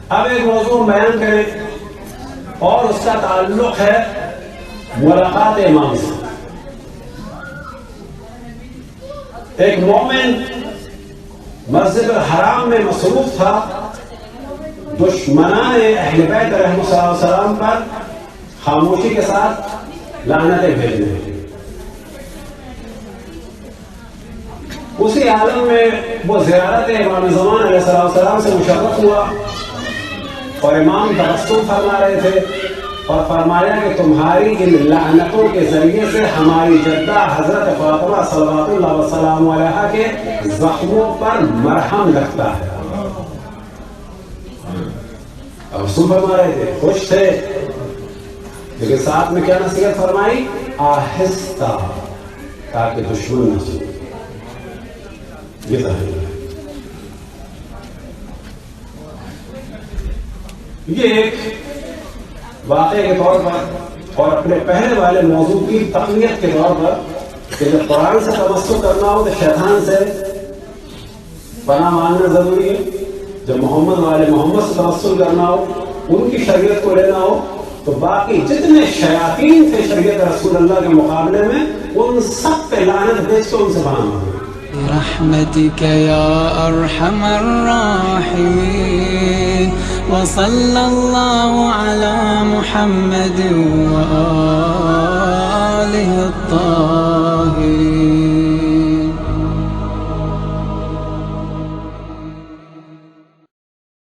اب ایک موضوع بیان کریں اور اس کا تعلق ہے ملاقات امام سے. ایک مومن مسجد الحرام میں مصروف تھا، دشمنان اہل بیت رحمۃ اللہ علیہ وسلم پر خاموشی کے ساتھ لعنتیں بھیجنے. اسی عالم میں وہ زیارت امام زمان علیہ السلام سے مشرف ہوا اور امام تبسم فرما رہے تھے اور فرمایا کہ تمہاری ان لعنتوں کے ذریعے سے ہماری جدہ حضرت فاطمہ صلوات اللہ وسلام علیہا کے زخموں پر مرہم لگتا ہے. تبسم فرما رہے تھے، خوش تھے، لیکن ساتھ میں کیا نصیحت فرمائی؟ آہستہ، تاکہ دشمن نہ سنے. یہ ایک واقعے کے طور پر اور اپنے پہلے والے موضوع کی تقویت کے طور پر کہ جب قرآن سے تمسک کرنا ہو تو شیطان سے پناہ مانگنا ضروری ہے، جب محمد والے محمد سے تمسک کرنا ہو، ان کی شریعت کو لینا ہو، تو باقی جتنے شیاطین تھے شریعت رسول اللہ کے مقابلے میں ان سب پہ لعنت بھیج کے ان سے پناہ مانگنا. برحمتك يا أرحم الراحمين وصلى الله على محمد وآله الطاهرين.